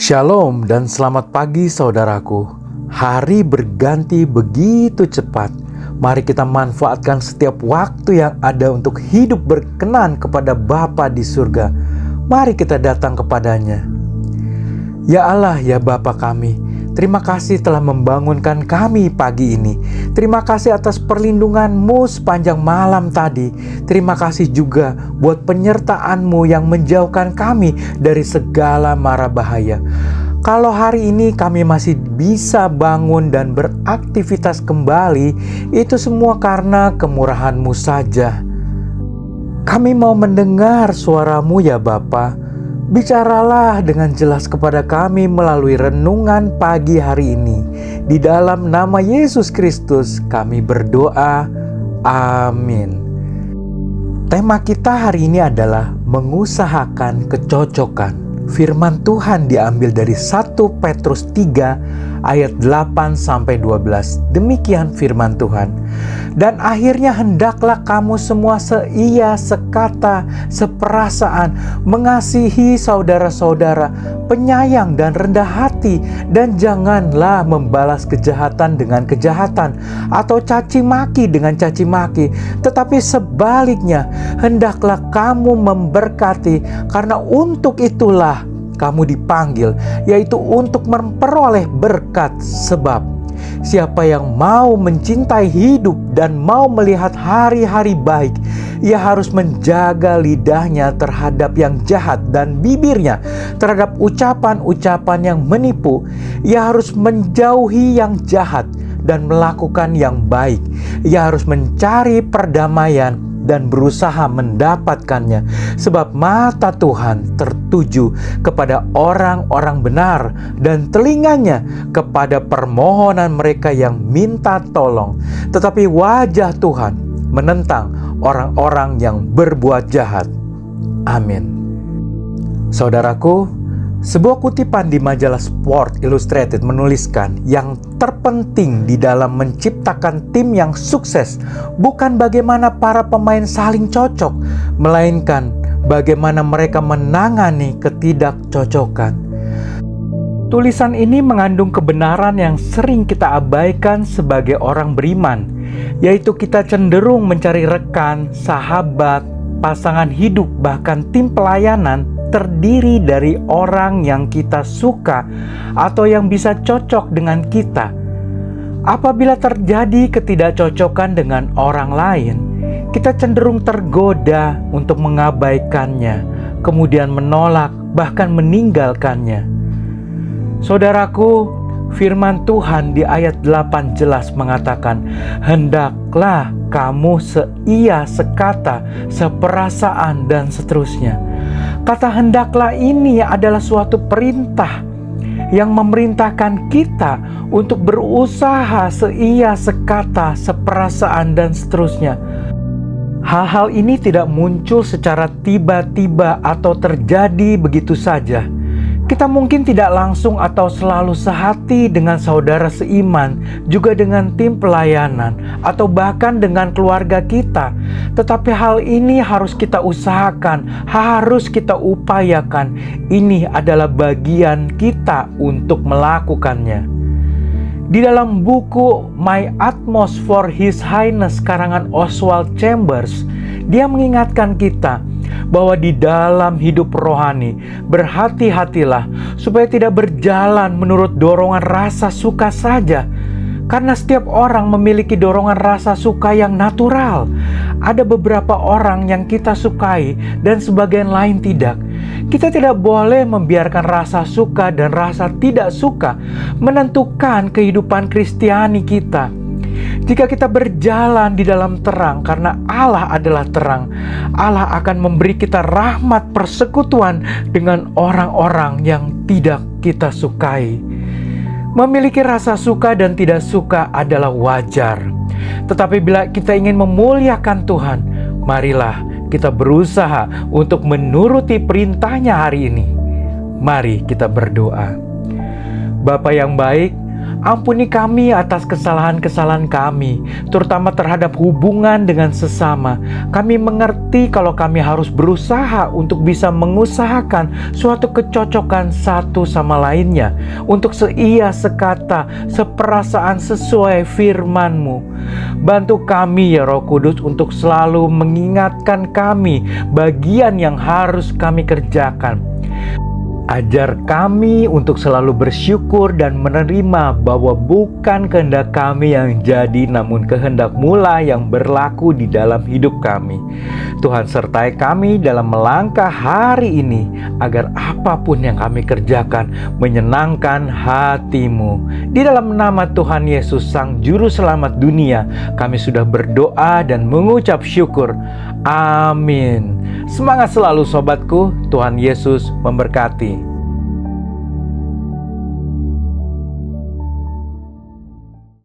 Shalom dan selamat pagi saudaraku. Hari berganti begitu cepat. Mari kita manfaatkan setiap waktu yang ada untuk hidup berkenan kepada Bapa di surga. Mari kita datang kepadanya. Ya Allah, ya Bapa kami, terima kasih telah membangunkan kami pagi ini. Terima kasih atas perlindungan-Mu sepanjang malam tadi. Terima kasih juga buat penyertaan-Mu yang menjauhkan kami dari segala mara bahaya. Kalau hari ini kami masih bisa bangun dan beraktivitas kembali, itu semua karena kemurahan-Mu saja. Kami mau mendengar suara-Mu ya Bapa. Bicaralah dengan jelas kepada kami melalui renungan pagi hari ini. Di dalam nama Yesus Kristus kami berdoa. Amin. Tema kita hari ini adalah mengusahakan kecocokan. Firman Tuhan diambil dari 1 Petrus 3 ayat 8-12. Demikian firman Tuhan. Dan akhirnya hendaklah kamu semua seia, sekata, seperasaan, mengasihi saudara-saudara, penyayang dan rendah hati, dan janganlah membalas kejahatan dengan kejahatan, atau caci maki dengan caci maki, tetapi sebaliknya, hendaklah kamu memberkati, karena untuk itulah kamu dipanggil, yaitu untuk memperoleh berkat. Sebab siapa yang mau mencintai hidup dan mau melihat hari-hari baik, ia harus menjaga lidahnya terhadap yang jahat dan bibirnya terhadap ucapan-ucapan yang menipu. Ia harus menjauhi yang jahat dan melakukan yang baik. Ia harus mencari perdamaian dan berusaha mendapatkannya, sebab mata Tuhan tertuju kepada orang-orang benar dan telinganya kepada permohonan mereka yang minta tolong. Tetapi wajah Tuhan menentang orang-orang yang berbuat jahat. Amin. Saudaraku, sebuah kutipan di majalah Sport Illustrated menuliskan, yang terpenting di dalam menciptakan tim yang sukses bukan bagaimana para pemain saling cocok, melainkan bagaimana mereka menangani ketidakcocokan. Tulisan ini mengandung kebenaran yang sering kita abaikan sebagai orang beriman, yaitu kita cenderung mencari rekan, sahabat, pasangan hidup, bahkan tim pelayanan terdiri dari orang yang kita suka atau yang bisa cocok dengan kita. Apabila terjadi ketidakcocokan dengan orang lain, kita cenderung tergoda untuk mengabaikannya, kemudian menolak, bahkan meninggalkannya. Saudaraku, firman Tuhan di ayat 8 jelas mengatakan, hendaklah kamu seia, sekata, seperasaan, dan seterusnya. Kata hendaklah ini adalah suatu perintah yang memerintahkan kita untuk berusaha seia, sekata, seperasaan, dan seterusnya. Hal-hal ini tidak muncul secara tiba-tiba atau terjadi begitu saja. Kita mungkin tidak langsung atau selalu sehati dengan saudara seiman, juga dengan tim pelayanan, atau bahkan dengan keluarga kita. Tetapi hal ini harus kita usahakan, harus kita upayakan. Ini adalah bagian kita untuk melakukannya. Di dalam buku My Utmost for His Highness karangan Oswald Chambers, dia mengingatkan kita bahwa di dalam hidup rohani, berhati-hatilah supaya tidak berjalan menurut dorongan rasa suka saja. Karena setiap orang memiliki dorongan rasa suka yang natural. Ada beberapa orang yang kita sukai dan sebagian lain tidak. Kita tidak boleh membiarkan rasa suka dan rasa tidak suka menentukan kehidupan Kristiani kita. Jika kita berjalan di dalam terang, karena Allah adalah terang, Allah akan memberi kita rahmat persekutuan dengan orang-orang yang tidak kita sukai. Memiliki rasa suka dan tidak suka adalah wajar. Tetapi bila kita ingin memuliakan Tuhan, marilah kita berusaha untuk menuruti perintahnya hari ini. Mari kita berdoa. Bapa yang baik, Ampuni kami atas kesalahan-kesalahan kami, terutama terhadap hubungan dengan sesama. Kami mengerti kalau kami harus berusaha untuk bisa mengusahakan suatu kecocokan satu sama lainnya, untuk seia sekata, seperasaan sesuai firman-Mu. Bantu kami ya Roh Kudus untuk selalu mengingatkan kami bagian yang harus kami kerjakan. Ajar kami untuk selalu bersyukur dan menerima bahwa bukan kehendak kami yang jadi, namun kehendak-Mu lah yang berlaku di dalam hidup kami. Tuhan, sertai kami dalam melangkah hari ini, agar apapun yang kami kerjakan menyenangkan hati-Mu. Di dalam nama Tuhan Yesus, Sang Juru Selamat dunia, kami sudah berdoa dan mengucap syukur. Amin. Semangat selalu sobatku, Tuhan Yesus memberkati.